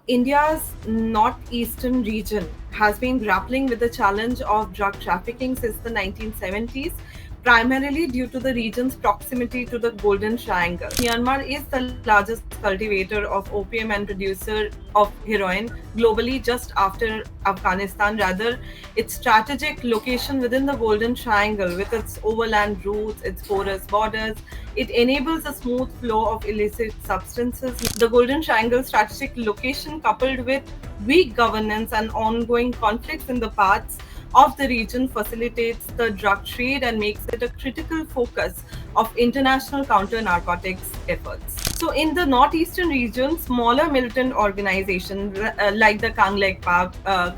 India's northeastern region has been grappling with the challenge of drug trafficking since the 1970s, primarily due to the region's proximity to the Golden Triangle. Myanmar is the largest cultivator of opium and producer of heroin globally, just after Afghanistan. Rather, its strategic location within the Golden Triangle, with its overland routes, its porous borders, it enables a smooth flow of illicit substances. The Golden Triangle strategic location, coupled with weak governance and ongoing conflicts in the paths of the region, facilitates the drug trade and makes it a critical focus of international counter narcotics efforts. So, in the northeastern region, smaller militant organizations like the Kanglek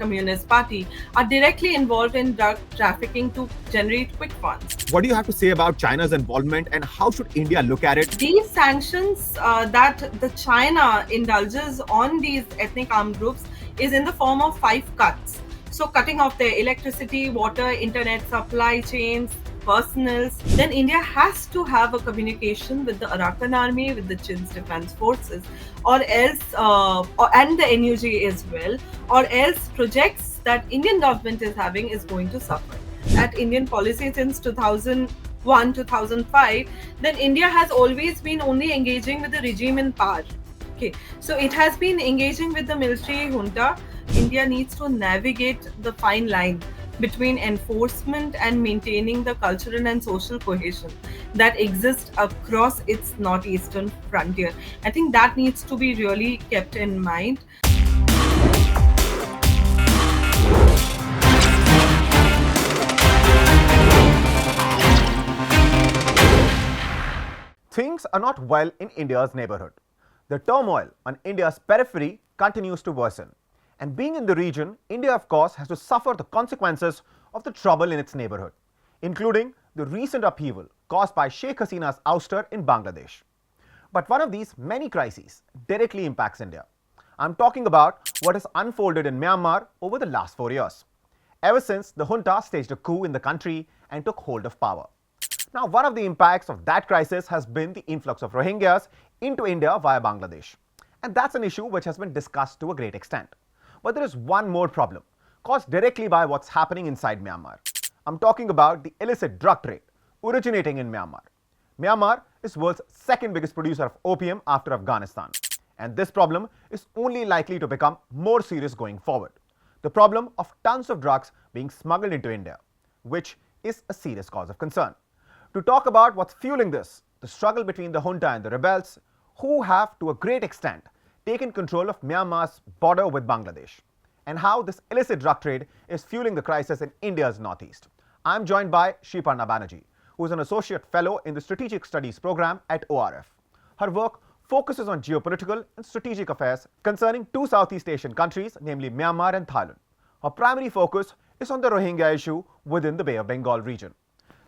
Communist Party are directly involved in drug trafficking to generate quick funds. What do you have to say about China's involvement and how should India look at it? These sanctions that the China indulges on these ethnic armed groups is in the form of 5 cuts. So, cutting off their electricity, water, internet supply chains, personals. Then India has to have a communication with the Arakan army, with the Chin's defense forces, or else, and the NUG as well, or else projects that Indian government is having is going to suffer. At Indian policy since 2001 2005, then India has always been only engaging with the regime in power. Okay, so it has been engaging with the military junta. India needs to navigate the fine line between enforcement and maintaining the cultural and social cohesion that exists across its northeastern frontier. I think that needs to be really kept in mind. Things are not well in India's neighborhood. The turmoil on India's periphery continues to worsen. And being in the region, India of course has to suffer the consequences of the trouble in its neighborhood, including the recent upheaval caused by Sheikh Hasina's ouster in Bangladesh. But one of these many crises directly impacts India. I'm talking about what has unfolded in Myanmar over the last 4 years, ever since the junta staged a coup in the country and took hold of power. Now, one of the impacts of that crisis has been the influx of Rohingyas into India via Bangladesh. And that's an issue which has been discussed to a great extent. But there is one more problem, caused directly by what's happening inside Myanmar. I'm talking about the illicit drug trade originating in Myanmar. Myanmar is the world's second biggest producer of opium after Afghanistan. And this problem is only likely to become more serious going forward. The problem of tons of drugs being smuggled into India, which is a serious cause of concern. To talk about what's fueling this, the struggle between the junta and the rebels, who have to a great extent taken control of Myanmar's border with Bangladesh, and how this illicit drug trade is fueling the crisis in India's northeast. I'm joined by Sreeparna Banerjee, who is an associate fellow in the Strategic Studies program at ORF. Her work focuses on geopolitical and strategic affairs concerning 2 Southeast Asian countries, namely Myanmar and Thailand. Her primary focus is on the Rohingya issue within the Bay of Bengal region.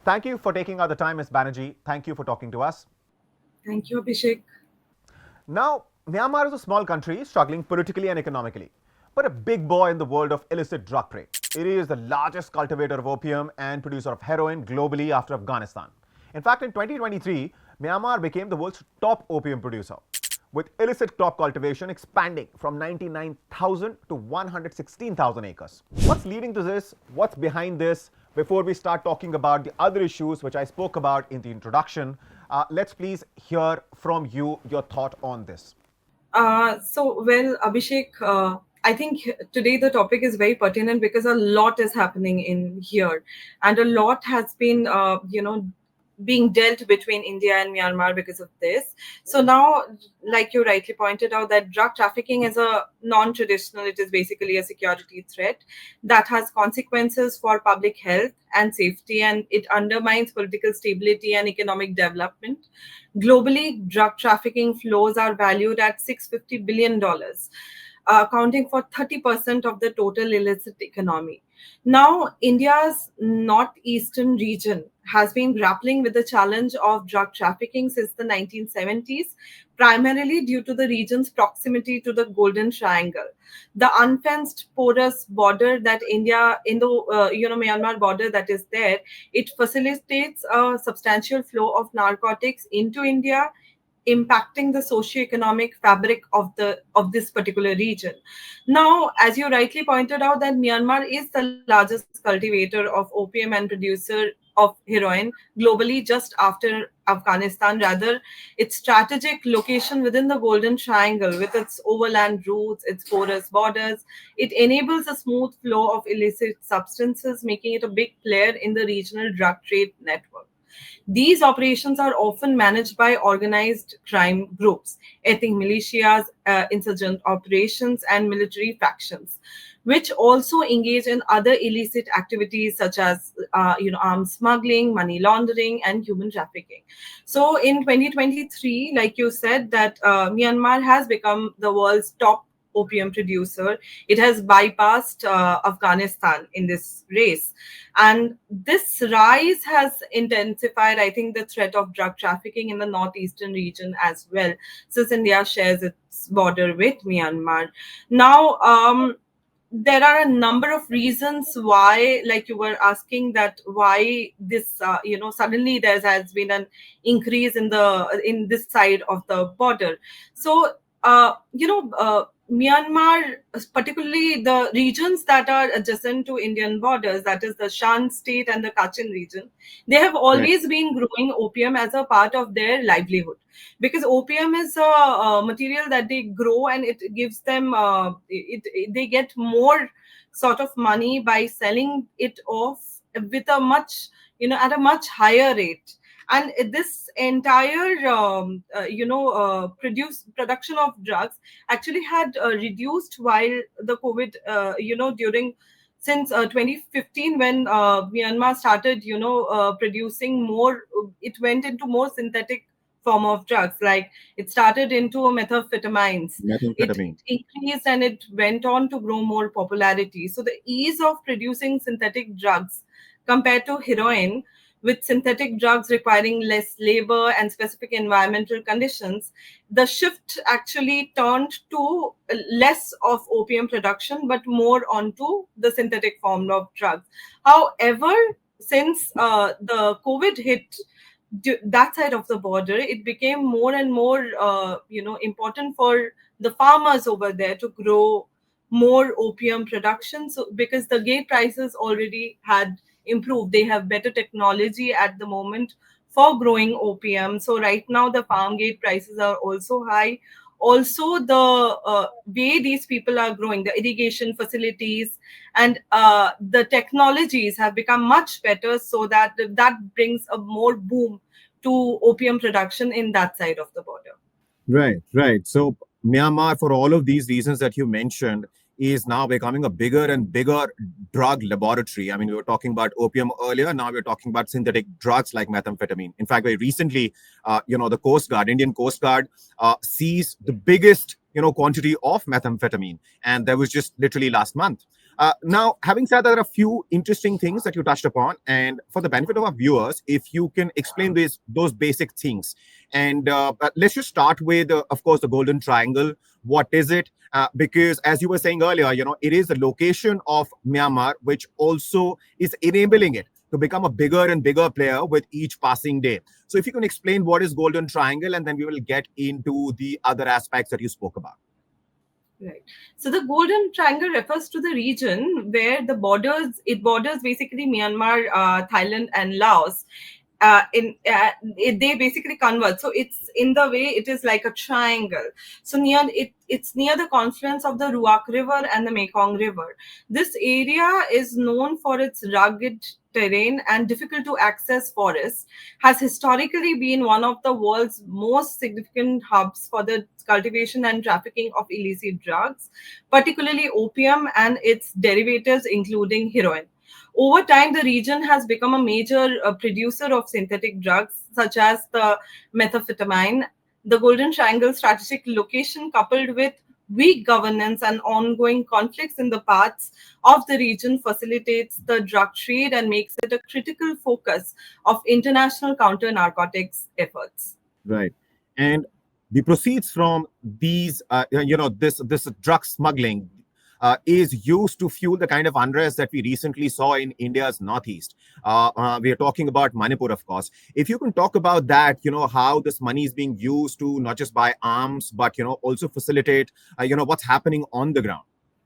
Thank you for taking out the time, Ms. Banerjee. Thank you for talking to us. Thank you, Abhishek. Now, Myanmar is a small country struggling politically and economically, but a big boy in the world of illicit drug trade. It is the largest cultivator of opium and producer of heroin globally after Afghanistan. In fact, in 2023, Myanmar became the world's top opium producer, with illicit crop cultivation expanding from 99,000 to 116,000 acres. What's leading to this? What's behind this? Before we start talking about the other issues which I spoke about in the introduction, let's please hear from you your thought on this. Well, Abhishek, I think today the topic is very pertinent because a lot is happening in here, and a lot has been, being dealt between India and Myanmar because of this. So now, like you rightly pointed out, that drug trafficking is a non-traditional, it is basically a security threat that has consequences for public health and safety, and it undermines political stability and economic development. Globally, drug trafficking flows are valued at $650 billion, accounting for 30% of the total illicit economy. Now, India's northeastern region has been grappling with the challenge of drug trafficking since the 1970s, primarily due to the region's proximity to the Golden Triangle. The unfenced porous border that India, Myanmar border that is there, it facilitates a substantial flow of narcotics into India, impacting the socio-economic fabric of this particular region. Now, as you rightly pointed out, that Myanmar is the largest cultivator of opium and producer of heroin globally, just after Afghanistan. Rather, its strategic location within the Golden Triangle, with its overland routes, its porous borders, it enables a smooth flow of illicit substances, making it a big player in the regional drug trade network. These operations are often managed by organized crime groups, ethnic militias, insurgent operations, and military factions, which also engage in other illicit activities such as arms smuggling, money laundering, and human trafficking. So in 2023, like you said, that Myanmar has become the world's top opium producer. It has bypassed Afghanistan in this race. And this rise has intensified, I think, the threat of drug trafficking in the Northeastern region as well, since India shares its border with Myanmar. Now, there are a number of reasons why, like you were asking, that why this suddenly there has been an increase in this side of the border. So Myanmar, particularly the regions that are adjacent to Indian borders, that is the Shan state and the Kachin region, they have Right. always been growing opium as a part of their livelihood, because opium is a material that they grow, and it gives them they get more sort of money by selling it off with a much, at a much higher rate. And this entire production of drugs actually had reduced while the COVID, during, since 2015, when Myanmar started producing more. It went into more synthetic form of drugs, like it started into methamphetamines. It Methamphetamine. increased, and it went on to grow more popularity. So the ease of producing synthetic drugs compared to heroin, with synthetic drugs requiring less labor and specific environmental conditions, the shift actually turned to less of opium production but more onto the synthetic form of drugs. However, since the COVID hit that side of the border, it became more and more important for the farmers over there to grow more opium production. So because the gate prices already had improved, they have better technology at the moment for growing opium. So right now the farm gate prices are also high. Also, the way these people are growing, the irrigation facilities and the technologies have become much better, so that brings a more boom to opium production in that side of the border. Right, right. So Myanmar, for all of these reasons that you mentioned, is now becoming a bigger and bigger drug laboratory. I mean, we were talking about opium earlier. Now we're talking about synthetic drugs like methamphetamine. In fact, very recently, the Coast Guard, Indian Coast Guard, seized the biggest, quantity of methamphetamine, and that was just literally last month. Now, having said that, there are a few interesting things that you touched upon, and for the benefit of our viewers, if you can explain those basic things. And let's just start with, of course, the Golden Triangle. What is it? Because as you were saying earlier, it is the location of Myanmar which also is enabling it to become a bigger and bigger player with each passing day. So if you can explain what is Golden Triangle, and then we will get into the other aspects that you spoke about. Right. So the Golden Triangle refers to the region where it borders basically Myanmar, Thailand, and Laos. They basically converge. So it's in the way it is like a triangle. So it's near the confluence of the Ruak River and the Mekong River. This area is known for its rugged terrain and difficult to access forests, has historically been one of the world's most significant hubs for the cultivation and trafficking of illicit drugs, particularly opium and its derivatives, including heroin. Over time, the region has become a major producer of synthetic drugs, such as the methamphetamine. The Golden Triangle strategic location, coupled with weak governance and ongoing conflicts in the parts of the region, facilitates the drug trade and makes it a critical focus of international counter narcotics efforts. Right. And the proceeds from these, this drug smuggling, is used to fuel the kind of unrest that we recently saw in India's Northeast. We are talking about Manipur, of course. If you can talk about that, how this money is being used to not just buy arms, but, also facilitate, what's happening on the ground.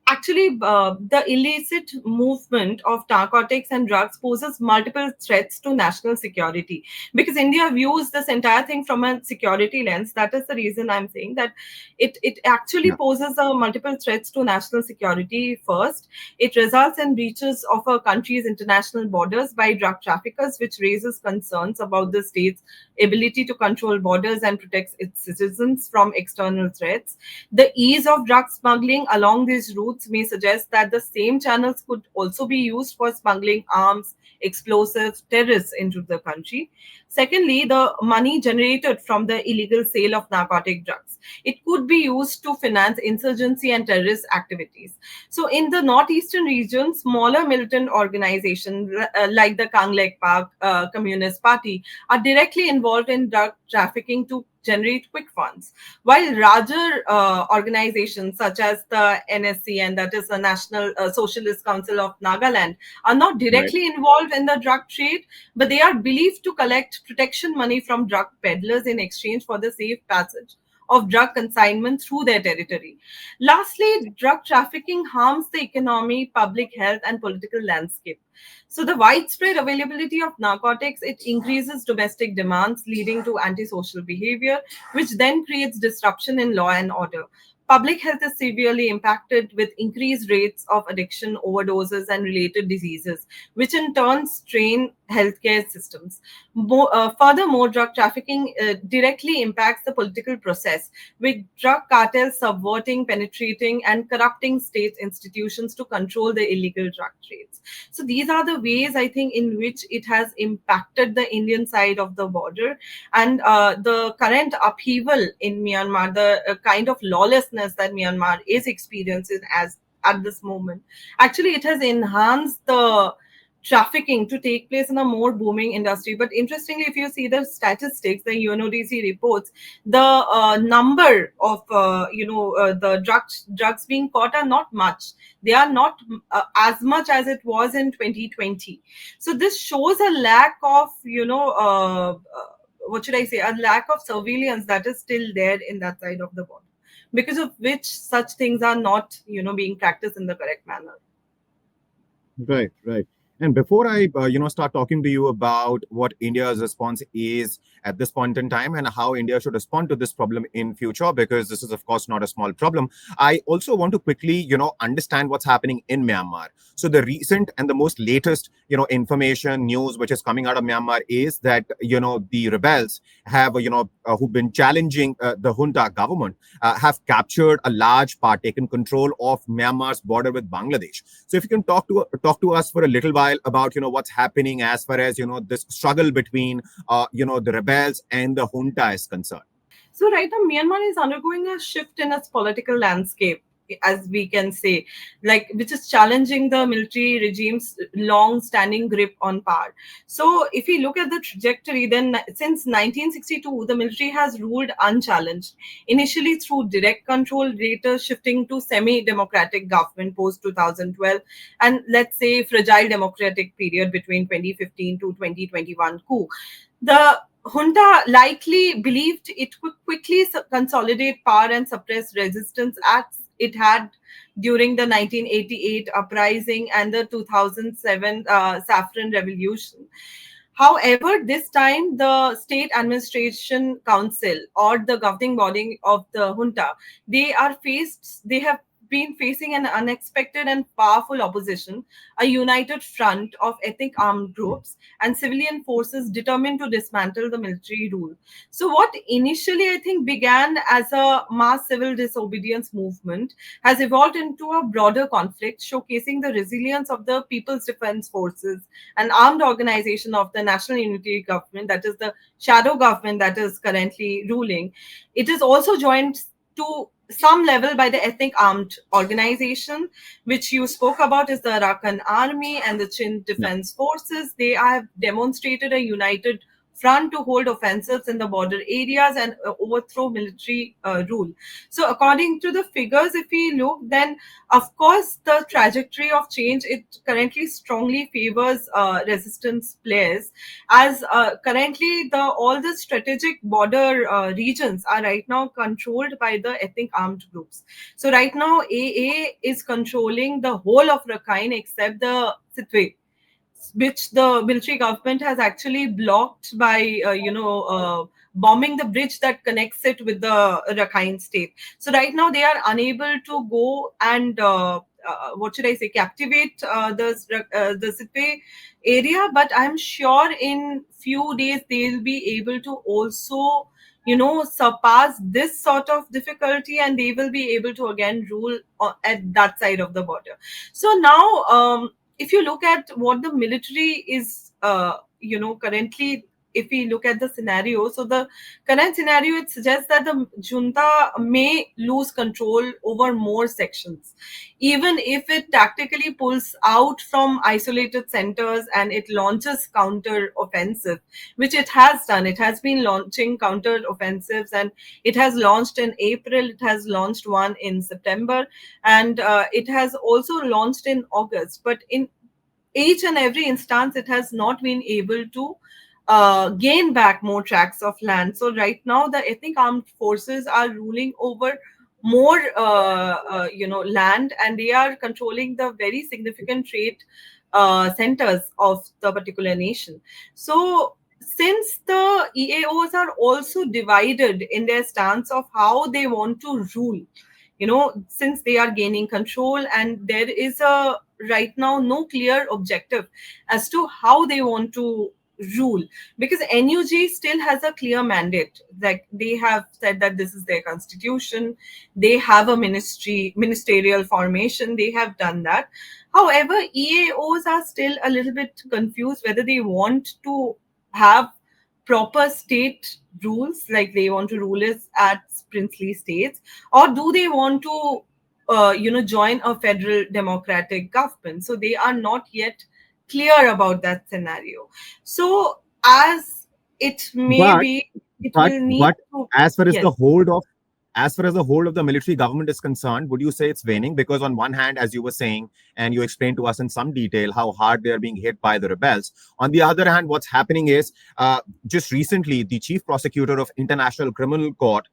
Actually, the illicit movement of narcotics and drugs poses multiple threats to national security, because India views this entire thing from a security lens. That is the reason I'm saying that it actually Yeah. poses a multiple threats to national security. First, it results in breaches of a country's international borders by drug traffickers, which raises concerns about the state's ability to control borders and protect its citizens from external threats. The ease of drug smuggling along these routes may suggest that the same channels could also be used for smuggling arms, explosives, terrorists into the country. Secondly, the money generated from the illegal sale of narcotic drugs, it could be used to finance insurgency and terrorist activities. So, in the northeastern region, smaller militant organizations like the Kanglek Park Communist Party are directly involved in drug trafficking to generate quick funds, while larger organizations such as the NSC, and that is the National Socialist Council of Nagaland, are not Right. directly involved in the drug trade, but they are believed to collect protection money from drug peddlers in exchange for the safe passage of drug consignment through their territory. Lastly, drug trafficking harms the economy, public health, and political landscape. So the widespread availability of narcotics, it increases domestic demands, leading to antisocial behavior, which then creates disruption in law and order. Public health is severely impacted with increased rates of addiction, overdoses, and related diseases, which in turn strain healthcare systems. Furthermore, drug trafficking directly impacts the political process, with drug cartels subverting, penetrating, and corrupting state institutions to control the illegal drug trades. So these are the ways, I think, in which it has impacted the Indian side of the border. And the current upheaval in Myanmar, the kind of lawlessness that Myanmar is experiencing as at this moment, actually it has enhanced the trafficking to take place in a more booming industry. But interestingly, if you see the statistics, the UNODC reports, the number of the drugs being caught are not much. They are not as much as it was in 2020. So this shows a lack of what should I say, a lack of surveillance that is still there in that side of the border, because of which such things are not being practiced in the correct manner. Right, right. And before I, start talking to you about what India's response is at this point in time and how India should respond to this problem in future, because this is, of course, not a small problem, I also want to quickly, understand what's happening in Myanmar. So the recent and the most latest, information, news which is coming out of Myanmar is that, the rebels have, who've been challenging the junta government, have captured a large part, taken control of Myanmar's border with Bangladesh. So if you can talk to us for a little while about what's happening as far as this struggle between the rebels and the junta is concerned. So right now, Myanmar is undergoing a shift in its political landscape, as we can say, like, which is challenging the military regime's long-standing grip on power. So if we look at the trajectory, then since 1962, the military has ruled unchallenged. Initially through direct control, later shifting to semi-democratic government post 2012, and let's say fragile democratic period between 2015 to 2021 coup. The junta likely believed it could quickly consolidate power and suppress resistance as it had during the 1988 uprising and the 2007 Saffron Revolution. However, this time the State Administration Council, or the governing body of the junta, they have been facing an unexpected and powerful opposition, a united front of ethnic armed groups and civilian forces determined to dismantle the military rule. So, what initially I think began as a mass civil disobedience movement has evolved into a broader conflict, showcasing the resilience of the People's Defense Forces, an armed organization of the National Unity Government, that is the shadow government that is currently ruling. It is also joined to some level by the ethnic armed organization, which you spoke about, is the Arakan Army and the Chin Defense Forces. They have demonstrated a united front to hold offensives in the border areas and overthrow military rule. So according to the figures, if we look, then of course the trajectory of change, it currently strongly favors resistance players, as currently all the strategic border regions are right now controlled by the ethnic armed groups. So right now AA is controlling the whole of Rakhine except the Sitwe, which the military government has actually blocked by bombing the bridge that connects it with the Rakhine state. So right now they are unable to go and what should I say, captivate the Sitwe area, but I'm sure in few days they'll be able to also surpass this sort of difficulty, and they will be able to again rule at that side of the border. So now if you look at what the military is currently, if we look at the scenario, so the current scenario, it suggests that the junta may lose control over more sections, even if it tactically pulls out from isolated centers and it launches counter offensive, which it has done. It has been launching counter offensives, and it has launched in April, it has launched one in September, and it has also launched in August. But in each and every instance, it has not been able to gain back more tracts of land. So right now, the ethnic armed forces are ruling over more, land, and they are controlling the very significant trade centers of the particular nation. So since the EAOs are also divided in their stance of how they want to rule, since they are gaining control, and there is a right now no clear objective as to how they want to rule, because NUG still has a clear mandate. Like, they have said that this is their constitution, they have a ministerial formation, they have done that. However, EAOs are still a little bit confused whether they want to have proper state rules, like they want to rule us as princely states, or do they want to join a federal democratic government. So they are not yet clear about that scenario. So as it may But be, it but will need but to, as far as yes. the hold of as far as the hold of the military government is concerned, would you say it's waning? Because on one hand, as you were saying, and you explained to us in some detail how hard they are being hit by the rebels. On the other hand, what's happening is just recently, the chief prosecutor of International Criminal Court,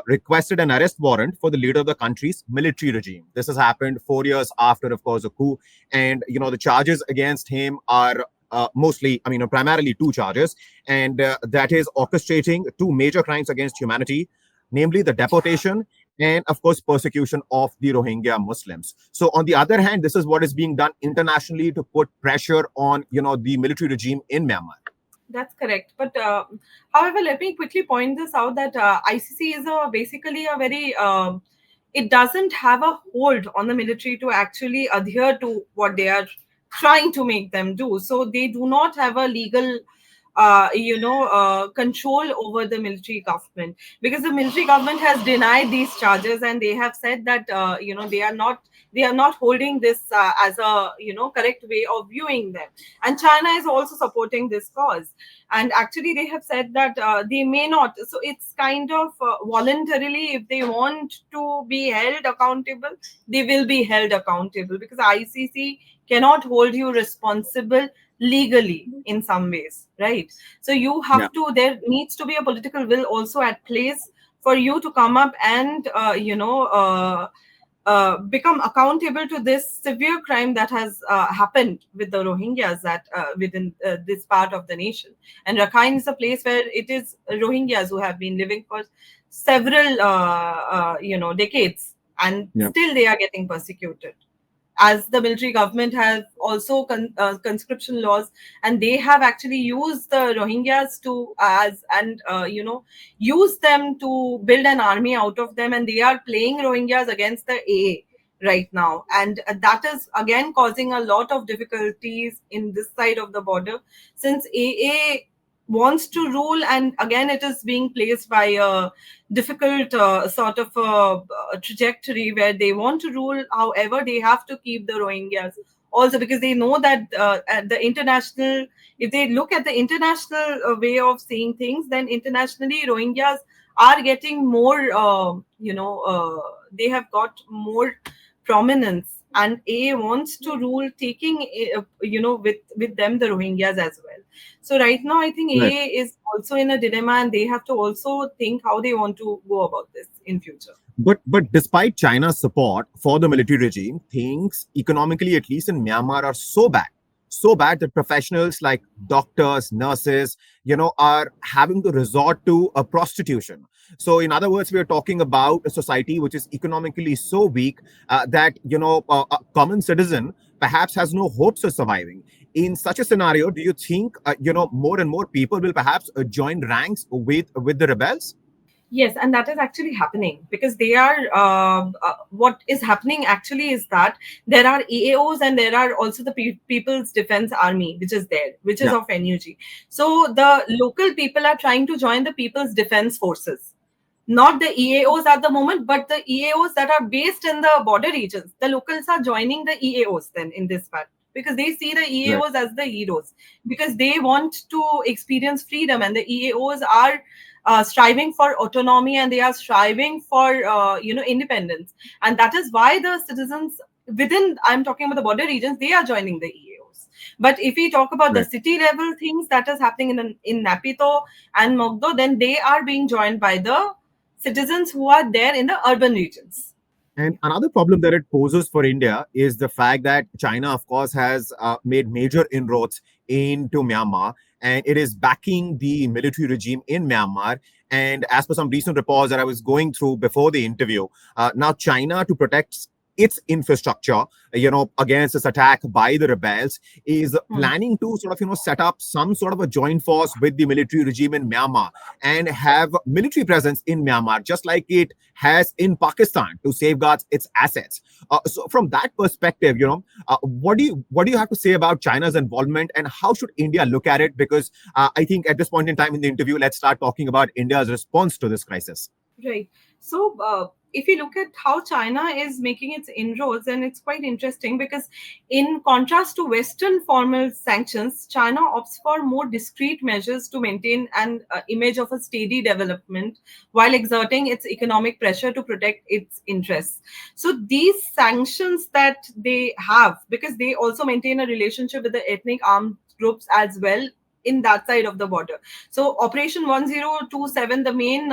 requested an arrest warrant for the leader of the country's military regime. This has happened 4 years after, of course, a coup, and the charges against him are primarily two charges, and that is orchestrating two major crimes against humanity, namely the deportation and, of course, persecution of the Rohingya Muslims. So, on the other hand, this is what is being done internationally to put pressure on, the military regime in Myanmar. That's correct. But however, let me quickly point this out that ICC is basically a very, it doesn't have a hold on the military to actually adhere to what they are trying to make them do. So they do not have a legal, control over the military government, because the military government has denied these charges, and they have said that they are not holding this as a correct way of viewing them. And China is also supporting this cause, and actually they have said that they may not, so it's kind of voluntarily, if they want to be held accountable, they will be held accountable, because ICC cannot hold you responsible legally in some ways, right? So you have to, there needs to be a political will also at place for you to come up and become accountable to this severe crime that has happened with the Rohingyas that within this part of the nation. And Rakhine is a place where it is Rohingyas who have been living for several decades, and still they are getting persecuted, as the military government has also conscription laws, and they have actually used the Rohingyas to use them to build an army out of them, and they are playing Rohingyas against the AA right now, and that is again causing a lot of difficulties in this side of the border, since AA wants to rule, and again it is being placed by a difficult sort of a trajectory where they want to rule. However, they have to keep the Rohingyas also, because they know that at the international, if they look at the international way of seeing things, then internationally Rohingyas are getting more, they have got more prominence, and A wants to rule, taking with them the Rohingyas as well. So right now I think Right. A is also in a dilemma, and they have to also think how they want to go about this in future. But despite China's support for the military regime, things economically, at least in Myanmar, are so bad that professionals like doctors, nurses, are having to resort to a prostitution. So, in other words, we are talking about a society which is economically so weak that a common citizen perhaps has no hopes of surviving. In such a scenario, do you think more and more people will perhaps join ranks with the rebels? Yes, and that is actually happening, because they are what is happening actually is that there are EAOs, and there are also the People's Defense Army, which is there, which is Yeah, of NUG. So the local people are trying to join the People's Defense Forces, not the EAOs at the moment, but the EAOs that are based in the border regions. The locals are joining the EAOs then in this part, because they see the right. EAOs as the heroes, because they want to experience freedom, and the EAOs are striving for autonomy, and they are striving for independence, and that is why the citizens within, I'm talking about the border regions, they are joining the EAOs. But if we talk about the Right. city level things that is happening in Napito and Mogdo, then they are being joined by the citizens who are there in the urban regions. And another problem that it poses for India is the fact that China, of course, has made major inroads into Myanmar, and it is backing the military regime in Myanmar. And as per some recent reports that I was going through before the interview, now China, to protect its infrastructure, against this attack by the rebels, is Hmm. planning to sort of, set up some sort of a joint force with the military regime in Myanmar and have military presence in Myanmar, just like it has in Pakistan, to safeguard its assets. So, from that perspective, what do you have to say about China's involvement, and how should India look at it? Because I think at this point in time in the interview, let's start talking about India's response to this crisis. Right. So, if you look at how China is making its inroads, and it's quite interesting, because, in contrast to Western formal sanctions, China opts for more discreet measures to maintain an image of a steady development while exerting its economic pressure to protect its interests. So, these sanctions that they have, because they also maintain a relationship with the ethnic armed groups as well in that side of the border. So, Operation 1027, the main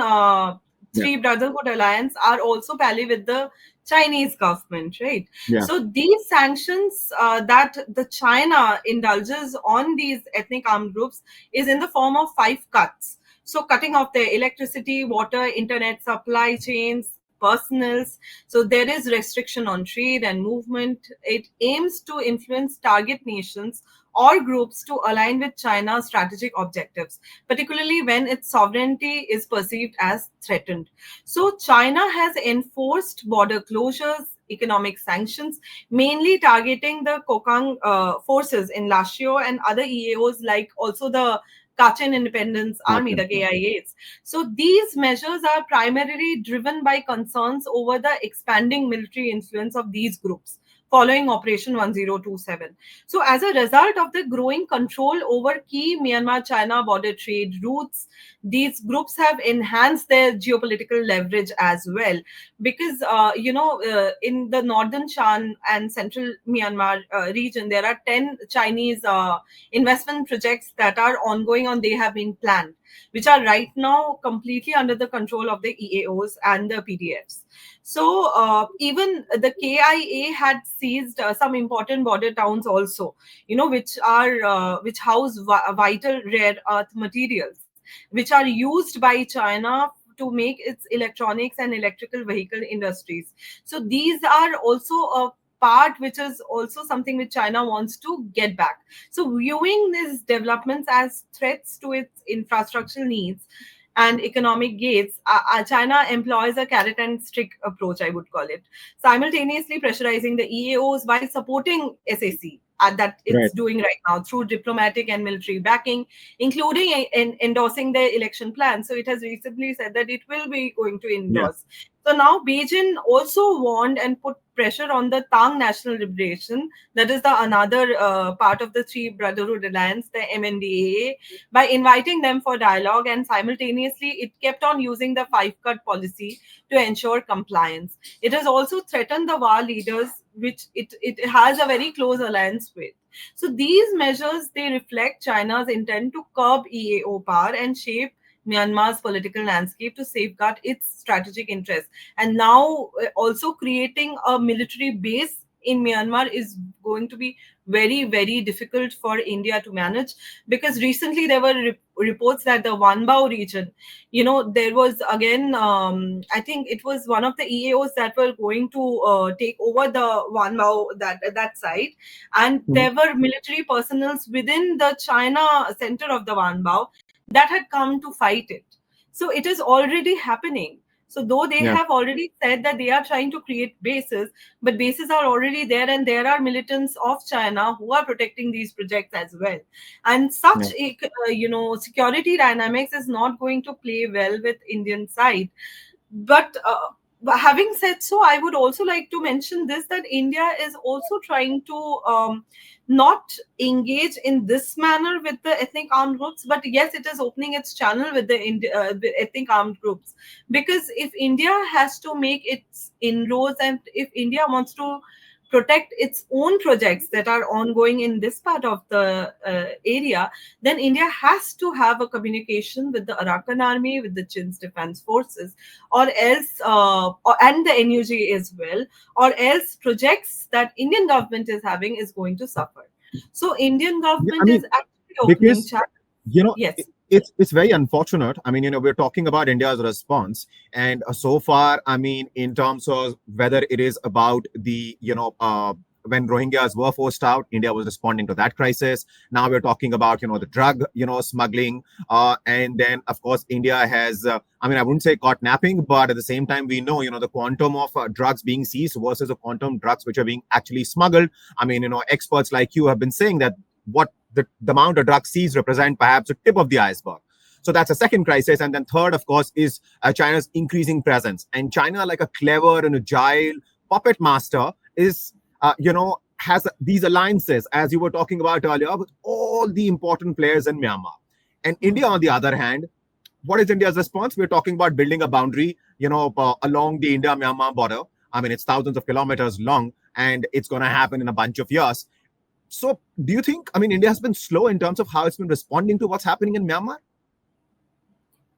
Yeah, three brotherhood alliance, are also pally with the Chinese government, right? yeah, So these sanctions that the China indulges on these ethnic armed groups is in the form of 5 cuts. So cutting off their electricity, water, internet supply chains, personals. So there is restriction on trade and movement. It aims to influence target nations or groups to align with China's strategic objectives, particularly when its sovereignty is perceived as threatened. So, China has enforced border closures, economic sanctions, mainly targeting the Kokang forces in Lashio and other EAOs, like also the Kachin Independence Army, gotcha. the KIAs. So, these measures are primarily driven by concerns over the expanding military influence of these groups following Operation 1027. So, as a result of the growing control over key Myanmar China border trade routes, these groups have enhanced their geopolitical leverage as well. Because, in the northern Shan and central Myanmar region, there are 10 Chinese investment projects that are ongoing, and they have been planned, which are right now completely under the control of the EAOs and the PDFs. So even the KIA had seized some important border towns also, which house vital rare earth materials, which are used by China to make its electronics and electrical vehicle industries. So these are also a part which is also something which China wants to get back. So viewing these developments as threats to its infrastructural needs and economic gains, China employs a carrot and stick approach, I would call it, simultaneously pressurizing the EAOs while supporting SAC that it's Right. doing right now through diplomatic and military backing, including endorsing the election plan. So it has recently said that it will be going to Yeah. endorse. So now Beijing also warned and put pressure on the Tang National Liberation, that is the another part of the Three Brotherhood Alliance, the MNDAA, by inviting them for dialogue, and simultaneously it kept on using the five-cut policy to ensure compliance. It has also threatened the war leaders, which it has a very close alliance with. So these measures, they reflect China's intent to curb EAO power and shape Myanmar's political landscape to safeguard its strategic interests. And now, also creating a military base in Myanmar is going to be very, very difficult for India to manage, because recently there were reports that the Wanbao region, there was again, I think it was one of the EAOs that were going to take over the Wanbao, that site, and Mhm. there were military personnel within the China center of the Wanbao that had come to fight it. So it is already happening. So though they Yeah, have already said that they are trying to create bases, but bases are already there, and there are militants of China who are protecting these projects as well. And yeah. such a security dynamics is not going to play well with Indian side. But having said so, I would also like to mention this, that India is also trying to not engage in this manner with the ethnic armed groups, but yes, it is opening its channel with the ethnic armed groups. Because if India has to make its inroads, and if India wants to protect its own projects that are ongoing in this part of the area, then India has to have a communication with the Arakan army, with the Chin's defense forces, or else, and the NUG as well, or else projects that Indian government is having is going to suffer. So Indian Yeah, I government mean, is actually opening because channels. Yes. it's very unfortunate. I mean, we're talking about India's response, and so far, I mean, in terms of whether it is about the when Rohingyas were forced out, India was responding to that crisis. Now we're talking about the drug smuggling, and then of course India has I mean, I wouldn't say caught napping, but at the same time we know the quantum of drugs being seized versus the quantum drugs which are being actually smuggled. I mean, experts like you have been saying that what the amount of drugs seized represent perhaps the tip of the iceberg. So that's a second crisis. And then third, of course, is China's increasing presence. And China, like a clever and agile puppet master, is, has these alliances, as you were talking about earlier, with all the important players in Myanmar. And India, on the other hand, what is India's response? We're talking about building a boundary, along the India-Myanmar border. I mean, it's thousands of kilometers long, and it's going to happen in a bunch of years. So, do you think, I mean, India has been slow in terms of how it's been responding to what's happening in Myanmar?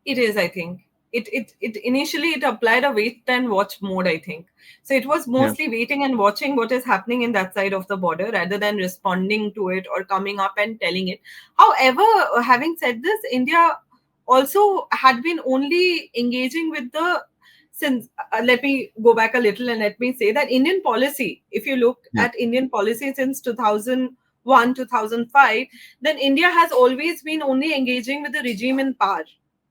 It is, I think. It initially it applied a wait and watch mode, I think. So it was Yeah. mostly waiting and watching what is happening in that side of the border rather than responding to it or coming up and telling it. However, having said this, India also had been only engaging with the, since let me go back a little and let me say that Indian policy, if you look Yeah. at Indian policy since 2001, 2005, then India has always been only engaging with the regime in power.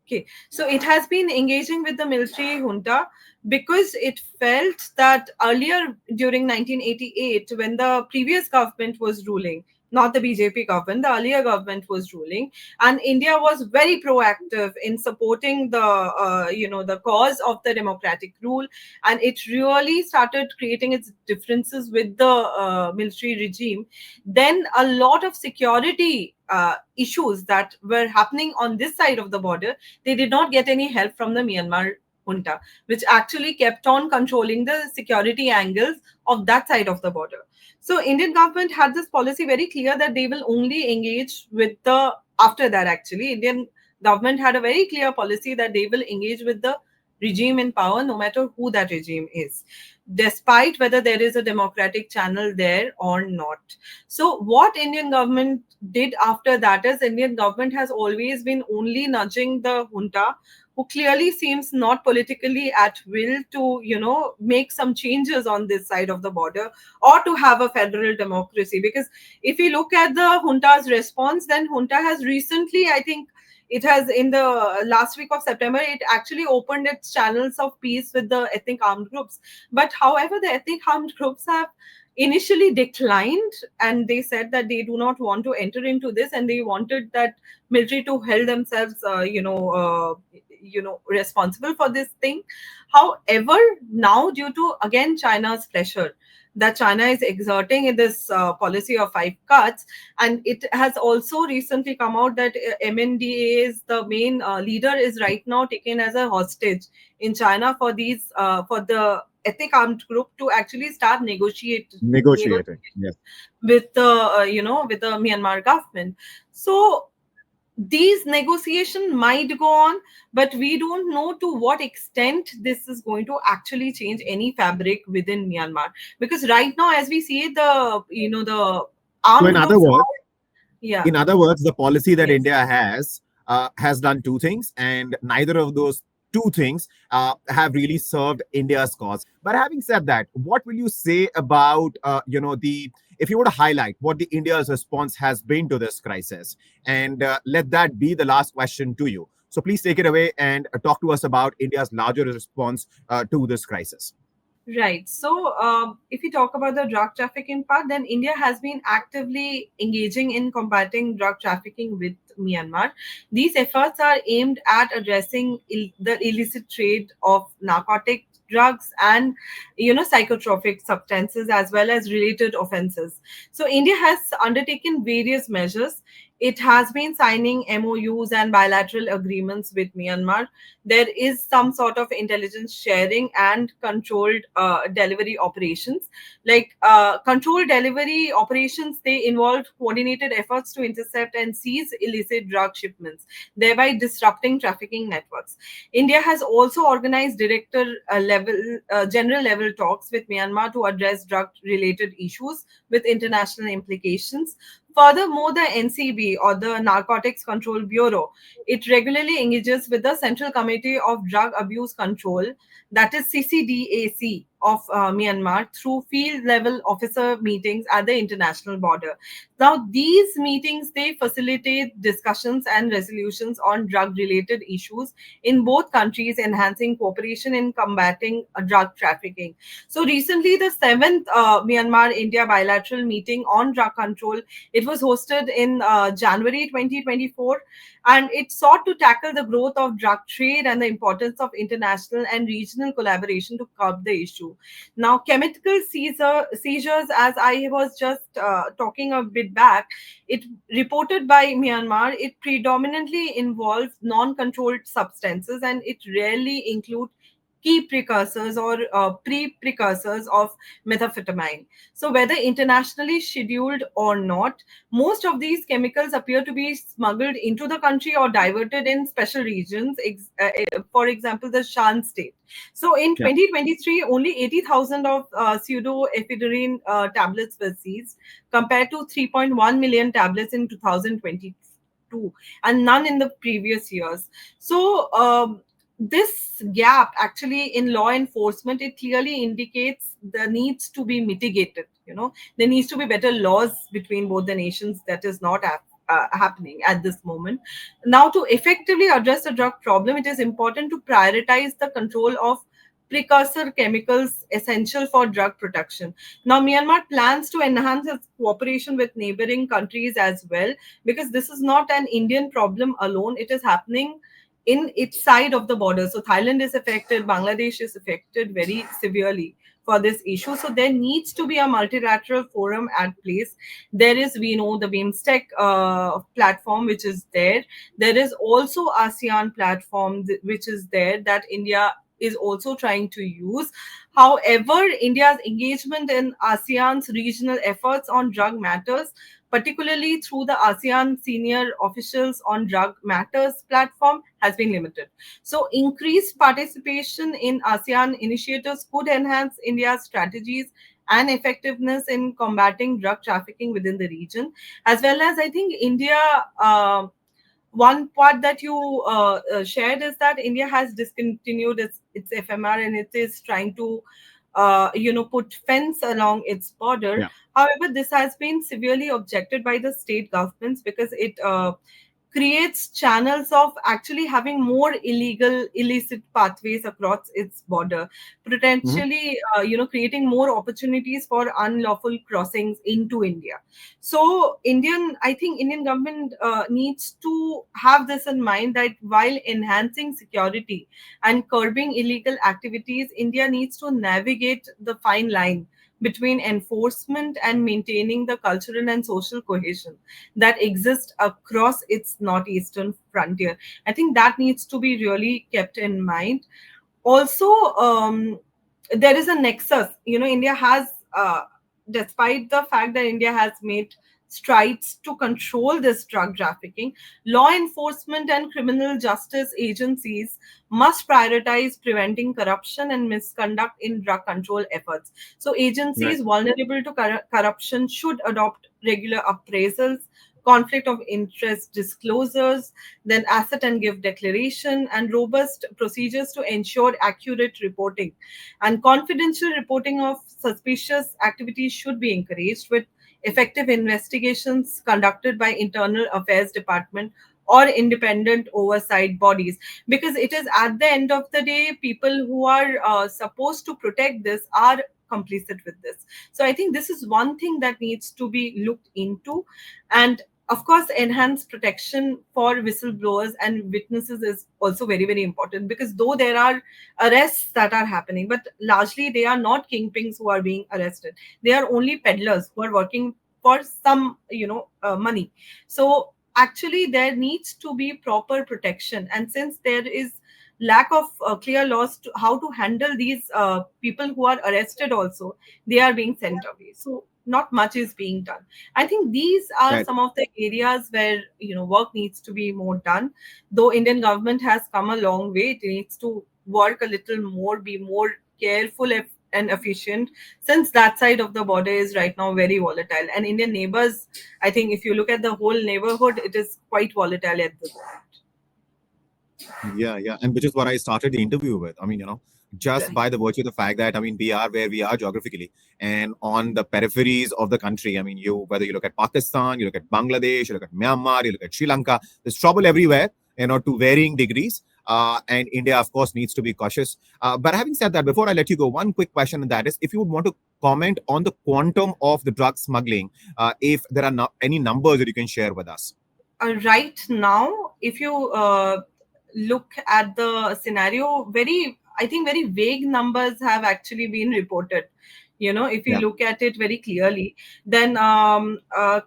Okay, so it has been engaging with the military junta because it felt that earlier during 1988, when the previous government was ruling, not the BJP government, the earlier government was ruling, and India was very proactive in supporting the cause of the democratic rule, and it really started creating its differences with the military regime. Then a lot of security issues that were happening on this side of the border, they did not get any help from the Myanmar junta, which actually kept on controlling the security angles of that side of the border. So Indian government had this policy very clear that they will only engage with the, after that actually, Indian government had a very clear policy that they will engage with the regime in power no matter who that regime is, despite whether there is a democratic channel there or not. So what Indian government did after that is, Indian government has always been only nudging the junta, who clearly seems not politically at will to, make some changes on this side of the border or to have a federal democracy. Because if you look at the junta's response, then junta has recently, I think, it has in the last week of September, it actually opened its channels of peace with the ethnic armed groups. But however, the ethnic armed groups have initially declined, and they said that they do not want to enter into this, and they wanted that military to hold themselves responsible for this thing. However, now due to again China's pressure that China is exerting in this policy of five cuts, and it has also recently come out that MNDA is the main leader is right now taken as a hostage in China for these for the ethnic armed group to actually start Negotiating. Yes. with the with the Myanmar government. So these negotiations might go on, but we don't know to what extent this is going to actually change any fabric within Myanmar, because right now as we see the the So armed groups are, yeah, in other words, the policy that yes. India has done two things, and neither of those two things have really served India's cause. But having said that, what will you say about the, if you were to highlight what the India's response has been to this crisis, and let that be the last question to you. So please take it away and talk to us about India's larger response to this crisis. Right. So, if we talk about the drug trafficking part, then India has been actively engaging in combating drug trafficking with Myanmar. These efforts are aimed at addressing the illicit trade of narcotic drugs and psychotropic substances as well as related offenses. So India has undertaken various measures. It has been signing MOUs and bilateral agreements with Myanmar. There is some sort of intelligence sharing and controlled delivery operations. Like controlled delivery operations, they involve coordinated efforts to intercept and seize illicit drug shipments, thereby disrupting trafficking networks. India has also organized general level talks with Myanmar to address drug related issues with international implications. Furthermore, the NCB, or the Narcotics Control Bureau, it regularly engages with the Central Committee of Drug Abuse Control, that is CCDAC of Myanmar, through field level officer meetings at the international border. Now, these meetings, they facilitate discussions and resolutions on drug related issues in both countries, enhancing cooperation in combating drug trafficking. So recently, the seventh Myanmar India bilateral meeting on drug control, it was hosted in January 2024, and it sought to tackle the growth of drug trade and the importance of international and regional collaboration to curb the issue. Now, chemical seizures, as I was just talking a bit back, it reported by Myanmar, it predominantly involves non-controlled substances, and it rarely include key precursors or pre-precursors of methamphetamine. So whether internationally scheduled or not, most of these chemicals appear to be smuggled into the country or diverted in special regions, for example, the Shan state. So in Yeah. 2023, only 80,000 of pseudoephedrine tablets were seized, compared to 3.1 million tablets in 2022, and none in the previous years. So this gap actually in law enforcement, it clearly indicates the needs to be mitigated. There needs to be better laws between both the nations. That is not happening at this moment. Now, to effectively address the drug problem, it is important to prioritize the control of precursor chemicals essential for drug production. Now, Myanmar plans to enhance its cooperation with neighboring countries as well, because this is not an Indian problem alone. It is happening in its side of the border. So Thailand is affected, Bangladesh is affected very severely for this issue. So there needs to be a multilateral forum at place. There is, we know, the BIMSTEC platform which is there. There is also ASEAN platform which is there, that India is also trying to use. However, India's engagement in ASEAN's regional efforts on drug matters, particularly through the ASEAN Senior Officials on Drug Matters platform, has been limited. So, increased participation in ASEAN initiatives could enhance India's strategies and effectiveness in combating drug trafficking within the region, as well as I think India. One part that you shared is that India has discontinued its FMR, and it is trying to put fence along its border. Yeah. However, this has been severely objected by the state governments, because it creates channels of actually having more illicit pathways across its border, Mhm. potentially creating more opportunities for unlawful crossings into India. So I think Indian government needs to have this in mind, that while enhancing security and curbing illegal activities, India needs to navigate the fine line between enforcement and maintaining the cultural and social cohesion that exists across its northeastern frontier. I think that needs to be really kept in mind. Also, there is a nexus. India has, despite the fact that India has made strides to control this drug trafficking, law enforcement and criminal justice agencies must prioritize preventing corruption and misconduct in drug control efforts. So Right. agencies vulnerable to corruption should adopt regular appraisals, conflict of interest disclosures, then asset and gift declaration, and robust procedures to ensure accurate reporting. And confidential reporting of suspicious activities should be encouraged, with effective investigations conducted by internal affairs department or independent oversight bodies, because it is at the end of the day people who are supposed to protect this are complicit with this. So I think this is one thing that needs to be looked into. And of course, enhanced protection for whistleblowers and witnesses is also very, very important, because though there are arrests that are happening, but largely they are not kingpins who are being arrested. They are only peddlers who are working for some money. So actually there needs to be proper protection, and since there is lack of clear laws to how to handle these people who are arrested also, they are being sent away. So not much is being done. I think these are Right. some of the areas where work needs to be more done. Though Indian government has come a long way, it needs to work a little more, be more careful and efficient, since that side of the border is right now very volatile. And Indian neighbors, I think if you look at the whole neighborhood, it is quite volatile at the moment. Yeah, yeah. And which is what I started the interview with. I mean, just Right. by the virtue of the fact that, I mean, we are where we are geographically and on the peripheries of the country. I mean, whether you look at Pakistan, you look at Bangladesh, you look at Myanmar, you look at Sri Lanka, there's trouble everywhere, to varying degrees. And India, of course, needs to be cautious. But having said that, before I let you go, one quick question, and that is if you would want to comment on the quantum of the drug smuggling, if there are any numbers that you can share with us. Right now, if you look at the scenario, I think very vague numbers have actually been reported. If you Yeah. look at it very clearly, then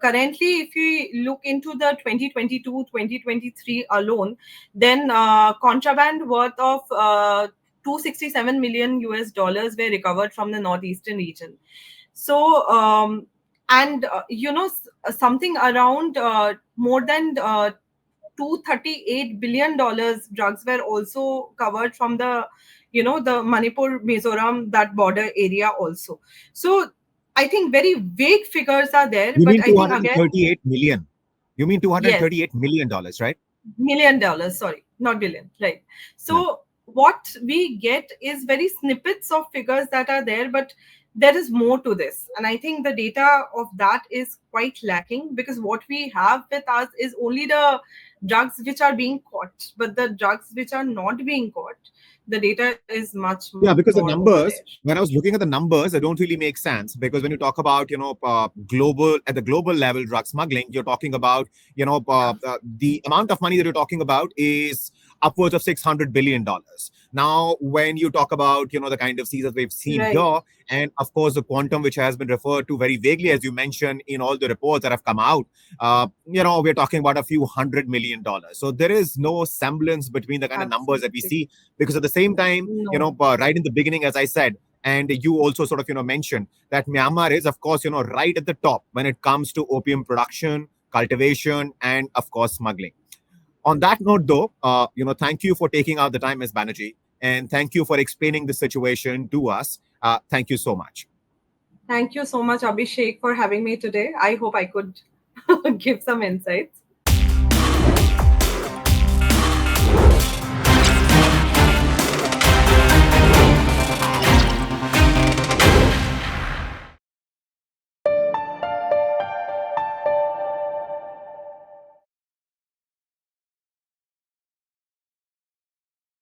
currently, if you look into the 2022-2023 alone, then contraband worth of 267 million US dollars were recovered from the northeastern region. So, and something around more than $238 billion drugs were also covered from the Manipur, Mizoram, that border area also. So I think very vague figures are there, You but mean I think again, 238 million? You mean yes, $238 million, right? $1 million, sorry, not billion, right? Yeah. So what we get is very snippets of figures that are there, but there is more to this, and I think the data of that is quite lacking, because what we have with us is only the drugs which are being caught, but the drugs which are not being caught, the data is much Yeah, more because the over there. numbers, when I was looking at the numbers, they don't really make sense because when you talk about, at the global level drug smuggling, you're talking about, the amount of money that you're talking about is upwards of $600 billion. Now, when you talk about, the kind of seizures we've seen Right. here, and of course, the quantum which has been referred to very vaguely, as you mentioned in all the reports that have come out, we're talking about a few $100 million. So there is no semblance between the kind of numbers that we Absolutely. see because at the same time, No. right in the beginning, as I said, and you also sort of, mentioned that Myanmar is, of course, right at the top when it comes to opium production, cultivation, and of course, smuggling. On that note, though, thank you for taking out the time, Ms. Banerjee, and thank you for explaining the situation to us. Thank you so much. Thank you so much, Abhishek, for having me today. I hope I could give some insights.